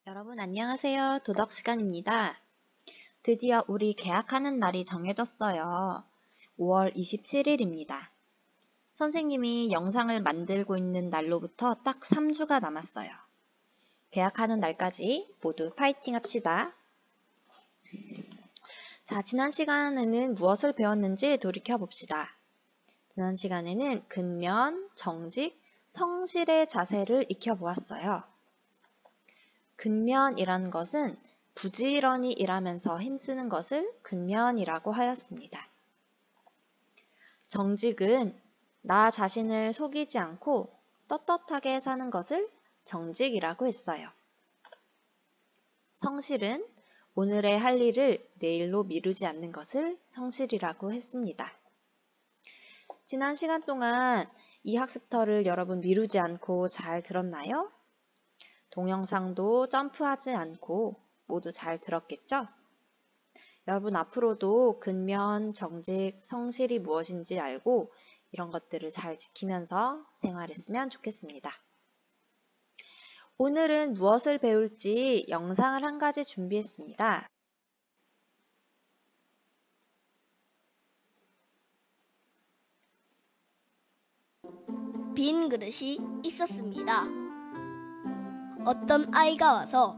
여러분 안녕하세요. 도덕 시간입니다. 드디어 우리 개학하는 날이 정해졌어요. 5월 27일입니다. 선생님이 영상을 만들고 있는 날로부터 딱 3주가 남았어요. 개학하는 날까지 모두 파이팅 합시다. 자, 지난 시간에는 무엇을 배웠는지 돌이켜 봅시다. 지난 시간에는 근면, 정직, 성실의 자세를 익혀보았어요. 근면이라는 것은 부지런히 일하면서 힘쓰는 것을 근면이라고 하였습니다. 정직은 나 자신을 속이지 않고 떳떳하게 사는 것을 정직이라고 했어요. 성실은 오늘의 할 일을 내일로 미루지 않는 것을 성실이라고 했습니다. 지난 시간 동안 이 학습터를 여러분 미루지 않고 잘 들었나요? 동영상도 점프하지 않고 모두 잘 들었겠죠? 여러분 앞으로도 근면, 정직, 성실이 무엇인지 알고 이런 것들을 잘 지키면서 생활했으면 좋겠습니다. 오늘은 무엇을 배울지 영상을 한 가지 준비했습니다. 빈 그릇이 있었습니다. 어떤 아이가 와서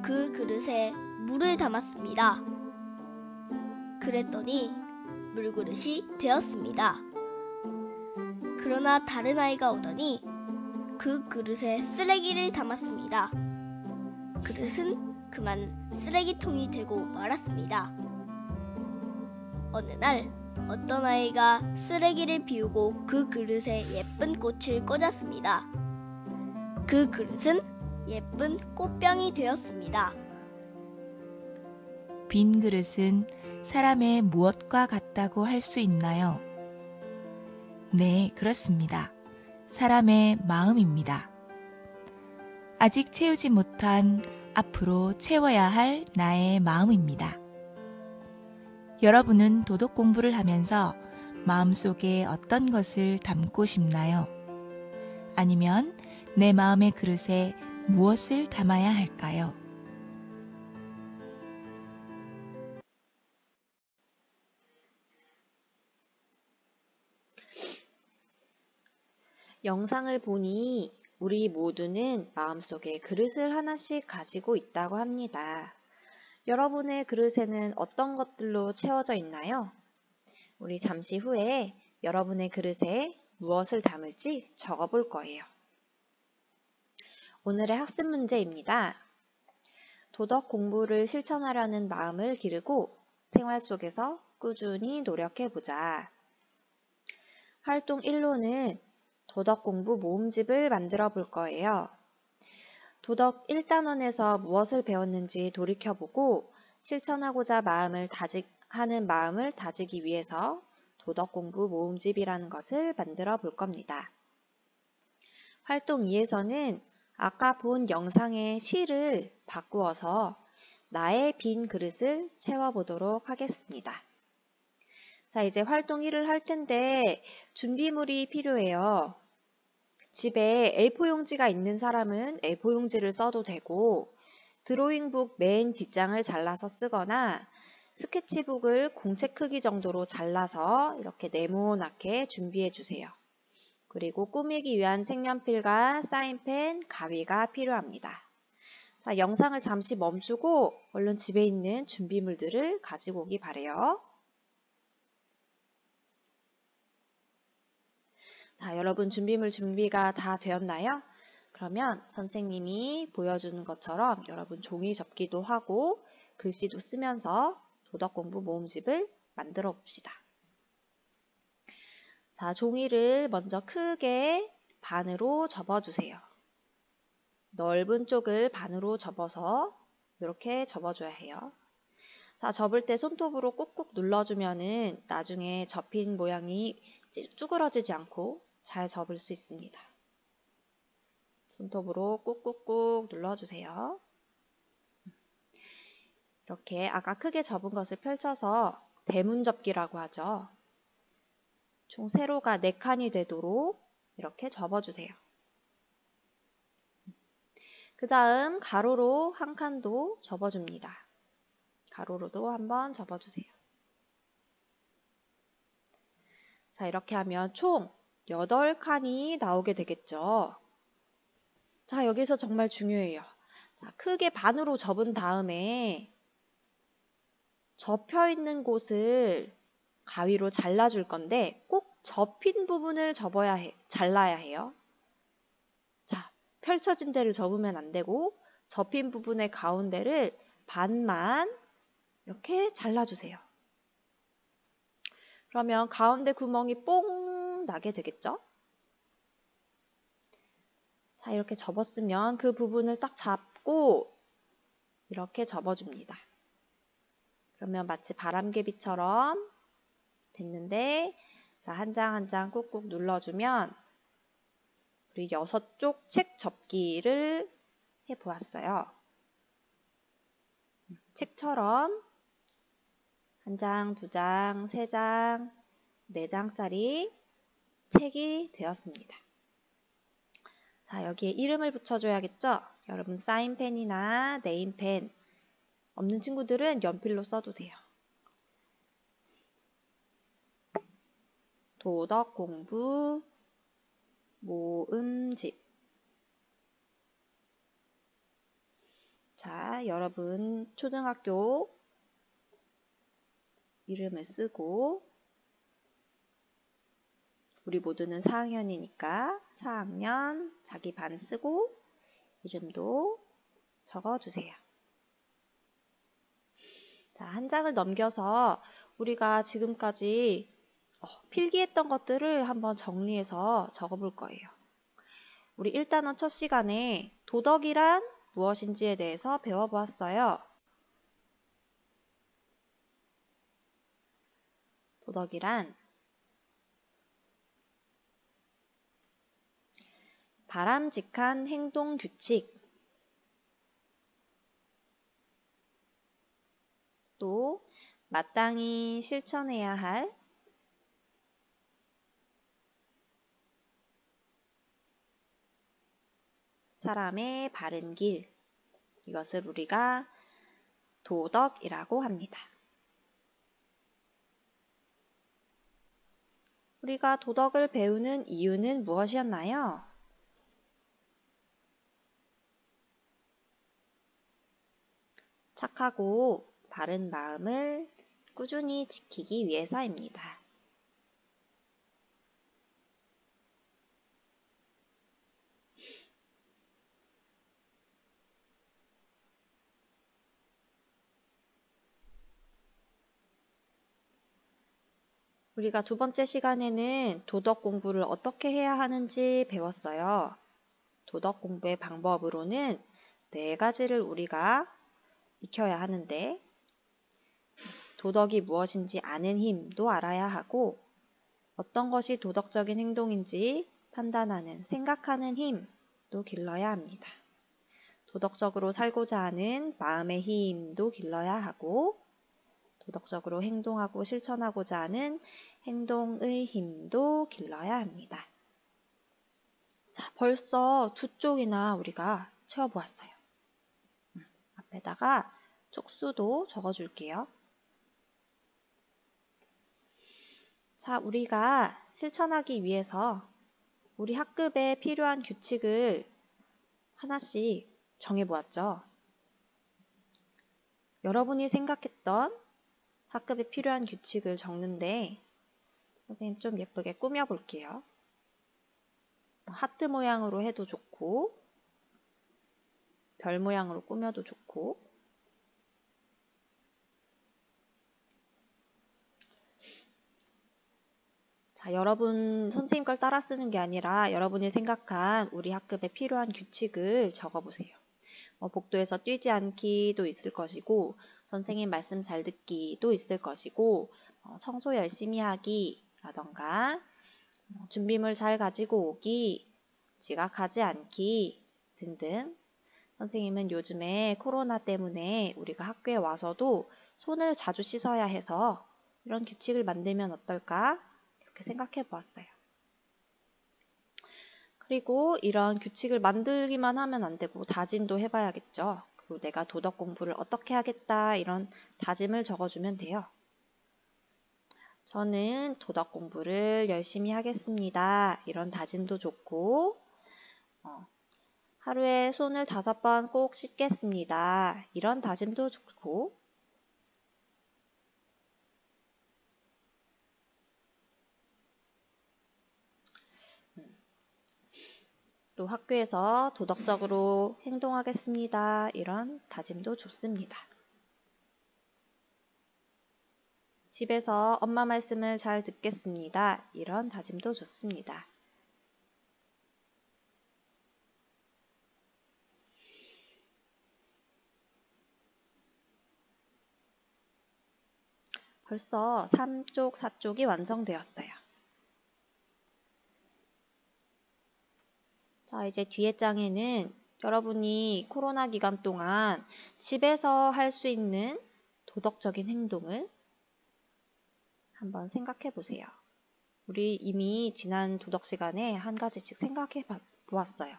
그 그릇에 물을 담았습니다. 그랬더니 물그릇이 되었습니다. 그러나 다른 아이가 오더니 그 그릇에 쓰레기를 담았습니다. 그릇은 그만 쓰레기통이 되고 말았습니다. 어느 날 어떤 아이가 쓰레기를 비우고 그 그릇에 예쁜 꽃을 꽂았습니다. 그 그릇은 예쁜 꽃병이 되었습니다. 빈 그릇은 사람의 무엇과 같다고 할 수 있나요? 네, 그렇습니다. 사람의 마음입니다. 아직 채우지 못한 앞으로 채워야 할 나의 마음입니다. 여러분은 도덕 공부를 하면서 마음속에 어떤 것을 담고 싶나요? 아니면 내 마음의 그릇에 무엇을 담아야 할까요? 영상을 보니 우리 모두는 마음속에 그릇을 하나씩 가지고 있다고 합니다. 여러분의 그릇에는 어떤 것들로 채워져 있나요? 우리 잠시 후에 여러분의 그릇에 무엇을 담을지 적어볼 거예요. 오늘의 학습 문제입니다. 도덕 공부를 실천하려는 마음을 기르고 생활 속에서 꾸준히 노력해보자. 활동 1로는 도덕 공부 모음집을 만들어 볼 거예요. 도덕 1단원에서 무엇을 배웠는지 돌이켜보고 실천하고자 하는 마음을 다지기 위해서 도덕 공부 모음집이라는 것을 만들어 볼 겁니다. 활동 2에서는 아까 본 영상의 시를 바꾸어서 나의 빈 그릇을 채워보도록 하겠습니다. 자, 이제 활동 1을 할 텐데 준비물이 필요해요. 집에 A4 용지가 있는 사람은 A4 용지를 써도 되고 드로잉북 맨 뒷장을 잘라서 쓰거나 스케치북을 공채 크기 정도로 잘라서 이렇게 네모나게 준비해 주세요. 그리고 꾸미기 위한 색연필과 사인펜, 가위가 필요합니다. 자, 영상을 잠시 멈추고 얼른 집에 있는 준비물들을 가지고 오기 바래요. 자, 여러분 준비가 다 되었나요? 그러면 선생님이 보여주는 것처럼 여러분 종이 접기도 하고 글씨도 쓰면서 도덕 공부 모음집을 만들어 봅시다. 자, 종이를 먼저 크게 반으로 접어주세요. 넓은 쪽을 반으로 접어서 이렇게 접어줘야 해요. 자, 접을 때 손톱으로 꾹꾹 눌러주면은 나중에 접힌 모양이 쭈그러지지 않고 잘 접을 수 있습니다. 손톱으로 꾹꾹꾹 눌러주세요. 이렇게 아까 크게 접은 것을 펼쳐서 대문접기라고 하죠. 총 세로가 4칸이 되도록 이렇게 접어주세요. 그 다음 가로로 한 칸도 접어줍니다. 가로로도 한번 접어주세요. 자, 이렇게 하면 총 8칸이 나오게 되겠죠. 자, 여기서 정말 중요해요. 자, 크게 반으로 접은 다음에 접혀 있는 곳을 가위로 잘라줄 건데 꼭 접힌 부분을 잘라야 해요. 자, 펼쳐진 데를 접으면 안 되고 접힌 부분의 가운데를 반만 이렇게 잘라주세요. 그러면 가운데 구멍이 뽕 나게 되겠죠? 자, 이렇게 접었으면 그 부분을 딱 잡고 이렇게 접어줍니다. 그러면 마치 바람개비처럼 됐는데, 자, 한 장 한 장 꾹꾹 눌러주면 우리 6쪽 책 접기를 해보았어요. 책처럼 한 장, 2장, 3장, 4장짜리 책이 되었습니다. 자, 여기에 이름을 붙여줘야겠죠? 여러분 사인펜이나 네임펜 없는 친구들은 연필로 써도 돼요. 도덕공부 모음집. 자, 여러분 초등학교 이름을 쓰고 우리 모두는 4학년이니까 4학년 자기 반 쓰고 이름도 적어주세요. 자, 한 장을 넘겨서 우리가 지금까지 필기했던 것들을 한번 정리해서 적어볼 거예요. 우리 1단원 첫 시간에 도덕이란 무엇인지에 대해서 배워보았어요. 도덕이란 바람직한 행동 규칙, 또 마땅히 실천해야 할 사람의 바른 길, 이것을 우리가 도덕이라고 합니다. 우리가 도덕을 배우는 이유는 무엇이었나요? 착하고 바른 마음을 꾸준히 지키기 위해서입니다. 우리가 두 번째 시간에는 도덕 공부를 어떻게 해야 하는지 배웠어요. 도덕 공부의 방법으로는 4가지를 우리가 익혀야 하는데, 도덕이 무엇인지 아는 힘도 알아야 하고, 어떤 것이 도덕적인 행동인지 판단하는 생각하는 힘도 길러야 합니다. 도덕적으로 살고자 하는 마음의 힘도 길러야 하고, 도덕적으로 행동하고 실천하고자 하는 행동의 힘도 길러야 합니다. 자, 벌써 2쪽이나 우리가 채워보았어요. 앞에다가 촉수도 적어줄게요. 자, 우리가 실천하기 위해서 우리 학급에 필요한 규칙을 하나씩 정해보았죠. 여러분이 생각했던 학급에 필요한 규칙을 적는데 선생님 좀 예쁘게 꾸며볼게요. 하트 모양으로 해도 좋고 별 모양으로 꾸며도 좋고 자, 여러분 선생님 걸 따라 쓰는 게 아니라 여러분이 생각한 우리 학급에 필요한 규칙을 적어보세요. 복도에서 뛰지 않기도 있을 것이고 선생님 말씀 잘 듣기도 있을 것이고 청소 열심히 하기 라던가 준비물 잘 가지고 오기, 지각하지 않기 등등. 선생님은 요즘에 코로나 때문에 우리가 학교에 와서도 손을 자주 씻어야 해서 이런 규칙을 만들면 어떨까? 이렇게 생각해 보았어요. 그리고 이런 규칙을 만들기만 하면 안 되고 다짐도 해봐야겠죠. 그리고 내가 도덕 공부를 어떻게 하겠다 이런 다짐을 적어주면 돼요. 저는 도덕 공부를 열심히 하겠습니다. 이런 다짐도 좋고 하루에 손을 5번 꼭 씻겠습니다. 이런 다짐도 좋고 또 학교에서 도덕적으로 행동하겠습니다. 이런 다짐도 좋습니다. 집에서 엄마 말씀을 잘 듣겠습니다. 이런 다짐도 좋습니다. 벌써 3쪽, 4쪽이 완성되었어요. 자, 이제 뒤에 장에는 여러분이 코로나 기간 동안 집에서 할 수 있는 도덕적인 행동을 한번 생각해 보세요. 우리 이미 지난 도덕 시간에 한 가지씩 생각해 보았어요.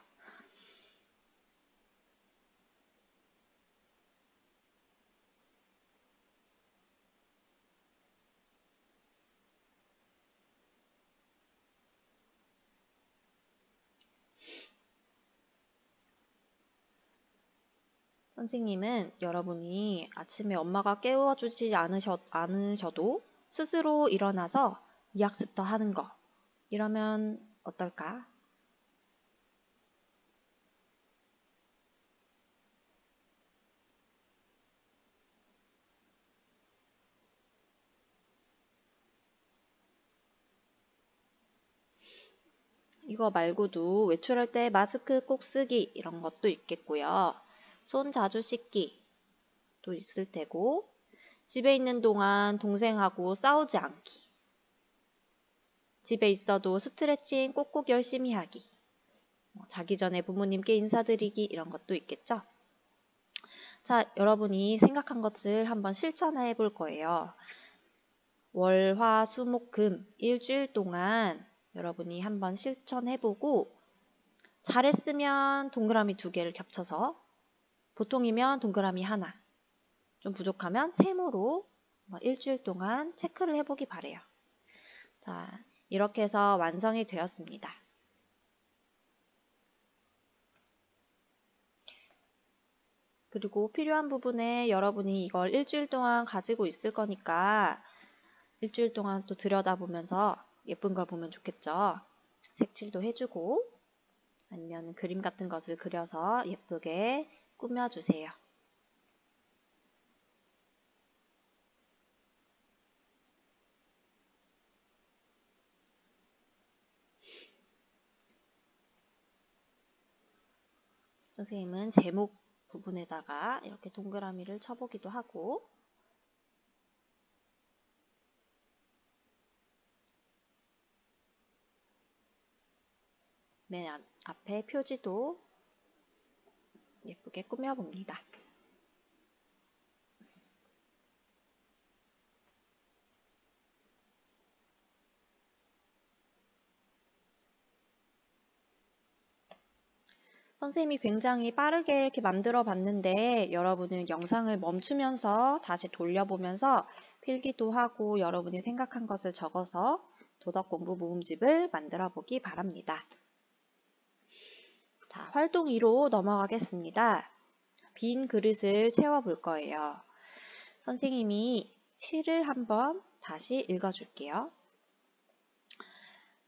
선생님은 여러분이 아침에 엄마가 깨워주지 않으셔도 스스로 일어나서 이 학습터 하는 거 이러면 어떨까? 이거 말고도 외출할 때 마스크 꼭 쓰기 이런 것도 있겠고요. 손 자주 씻기도 있을 테고 집에 있는 동안 동생하고 싸우지 않기 집에 있어도 스트레칭 꼭꼭 열심히 하기 자기 전에 부모님께 인사드리기 이런 것도 있겠죠. 자, 여러분이 생각한 것을 한번 실천해 볼 거예요. 월, 화, 수, 목, 금 일주일 동안 여러분이 한번 실천해보고 잘했으면 동그라미 2개를 겹쳐서 보통이면 동그라미 하나 좀 부족하면 세모로 일주일 동안 체크를 해보기 바래요. 자, 이렇게 해서 완성이 되었습니다. 그리고 필요한 부분에 여러분이 이걸 일주일 동안 가지고 있을 거니까 일주일 동안 또 들여다보면서 예쁜 걸 보면 좋겠죠. 색칠도 해주고 아니면 그림 같은 것을 그려서 예쁘게 꾸며주세요. 선생님은 제목 부분에다가 이렇게 동그라미를 쳐보기도 하고 맨 앞에 표지도 예쁘게 꾸며봅니다. 선생님이 굉장히 빠르게 이렇게 만들어 봤는데 여러분은 영상을 멈추면서 다시 돌려보면서 필기도 하고 여러분이 생각한 것을 적어서 도덕 공부 모음집을 만들어 보기 바랍니다. 자, 활동 2로 넘어가겠습니다. 빈 그릇을 채워볼 거예요. 선생님이 시를 한번 다시 읽어줄게요.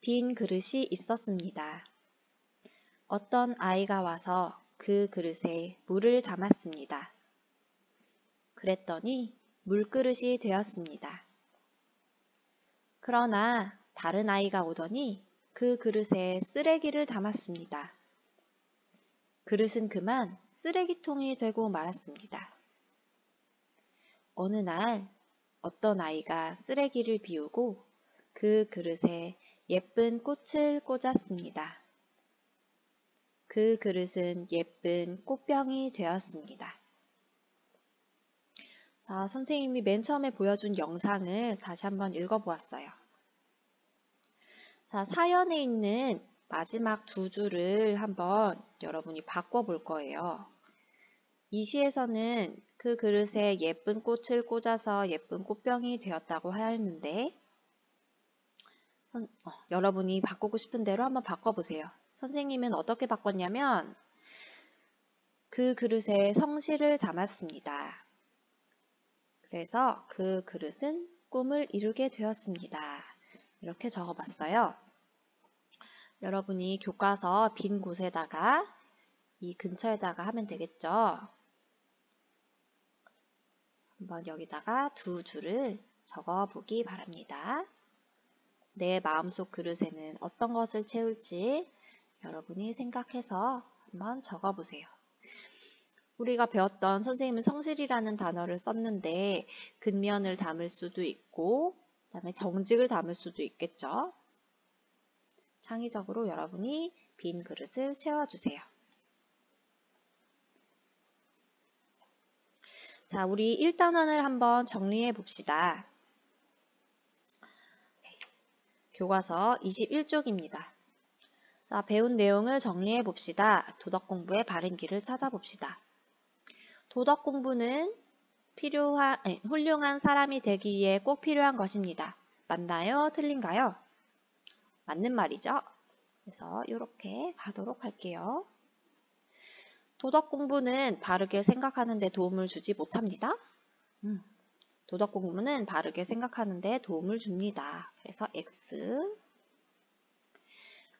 빈 그릇이 있었습니다. 어떤 아이가 와서 그 그릇에 물을 담았습니다. 그랬더니 물그릇이 되었습니다. 그러나 다른 아이가 오더니 그 그릇에 쓰레기를 담았습니다. 그릇은 그만 쓰레기통이 되고 말았습니다. 어느 날 어떤 아이가 쓰레기를 비우고 그 그릇에 예쁜 꽃을 꽂았습니다. 그 그릇은 예쁜 꽃병이 되었습니다. 자, 선생님이 맨 처음에 보여준 영상을 다시 한번 읽어보았어요. 자, 사연에 있는 마지막 두 줄을 한번 여러분이 바꿔볼 거예요. 이 시에서는 그 그릇에 예쁜 꽃을 꽂아서 예쁜 꽃병이 되었다고 하였는데 여러분이 바꾸고 싶은 대로 한번 바꿔보세요. 선생님은 어떻게 바꿨냐면 그 그릇에 성실을 담았습니다. 그래서 그 그릇은 꿈을 이루게 되었습니다. 이렇게 적어봤어요. 여러분이 교과서 빈 곳에다가 이 근처에다가 하면 되겠죠. 한번 여기다가 두 줄을 적어보기 바랍니다. 내 마음속 그릇에는 어떤 것을 채울지 여러분이 생각해서 한번 적어보세요. 우리가 배웠던 선생님은 성실이라는 단어를 썼는데 근면을 담을 수도 있고 그다음에 정직을 담을 수도 있겠죠. 창의적으로 여러분이 빈 그릇을 채워주세요. 자, 우리 1단원을 한번 정리해 봅시다. 교과서 21쪽입니다. 자, 배운 내용을 정리해 봅시다. 도덕 공부의 바른 길을 찾아봅시다. 도덕 공부는 훌륭한 사람이 되기 위해 꼭 필요한 것입니다. 맞나요? 틀린가요? 맞는 말이죠. 그래서 이렇게 가도록 할게요. 도덕 공부는 바르게 생각하는 데 도움을 주지 못합니다. 도덕 공부는 바르게 생각하는 데 도움을 줍니다. 그래서 X.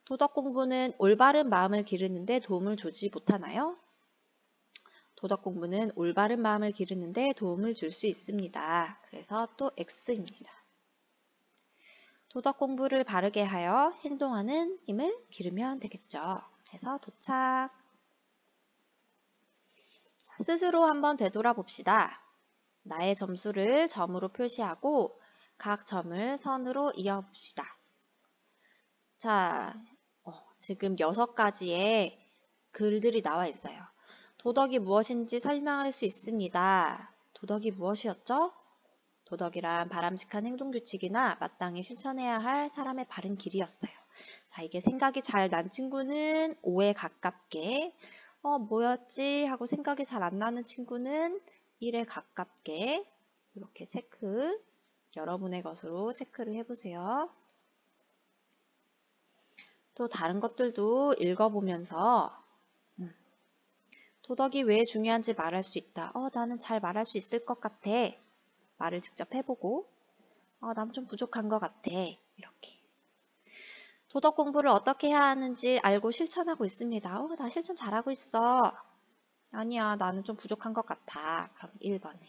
도덕 공부는 올바른 마음을 기르는 데 도움을 주지 못하나요? 도덕 공부는 올바른 마음을 기르는 데 도움을 줄 수 있습니다. 그래서 또 X입니다. 도덕 공부를 바르게 하여 행동하는 힘을 기르면 되겠죠. 그래서 도착. 스스로 한번 되돌아봅시다. 나의 점수를 점으로 표시하고 각 점을 선으로 이어봅시다. 자, 지금 6가지의 글들이 나와 있어요. 도덕이 무엇인지 설명할 수 있습니다. 도덕이 무엇이었죠? 도덕이란 바람직한 행동규칙이나 마땅히 실천해야 할 사람의 바른 길이었어요. 자, 이게 생각이 잘 난 친구는 5에 가깝게 뭐였지? 하고 생각이 잘 안 나는 친구는 1에 가깝게 이렇게 체크, 여러분의 것으로 체크를 해보세요. 또 다른 것들도 읽어보면서 도덕이 왜 중요한지 말할 수 있다. 나는 잘 말할 수 있을 것 같아. 말을 직접 해보고 난 좀 부족한 것 같아. 이렇게. 도덕 공부를 어떻게 해야 하는지 알고 실천하고 있습니다. 나 실천 잘하고 있어. 아니야, 나는 좀 부족한 것 같아. 그럼 1번에.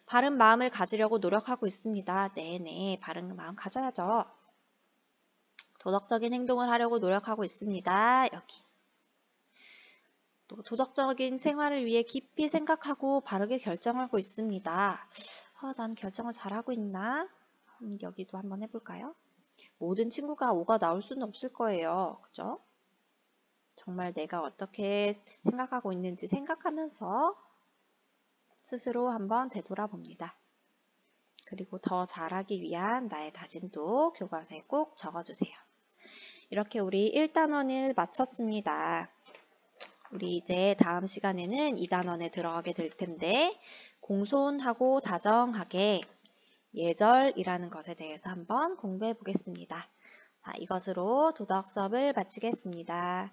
바른 마음을 가지려고 노력하고 있습니다. 네네, 바른 마음 가져야죠. 도덕적인 행동을 하려고 노력하고 있습니다. 여기. 또 도덕적인 생활을 위해 깊이 생각하고 바르게 결정하고 있습니다. 난 결정을 잘하고 있나? 여기도 한번 해볼까요? 모든 친구가 5가 나올 수는 없을 거예요. 그죠? 정말 내가 어떻게 생각하고 있는지 생각하면서 스스로 한번 되돌아봅니다. 그리고 더 잘하기 위한 나의 다짐도 교과서에 꼭 적어주세요. 이렇게 우리 1단원을 마쳤습니다. 우리 이제 다음 시간에는 2단원에 들어가게 될 텐데 공손하고 다정하게 예절이라는 것에 대해서 한번 공부해 보겠습니다. 자, 이것으로 도덕 수업을 마치겠습니다.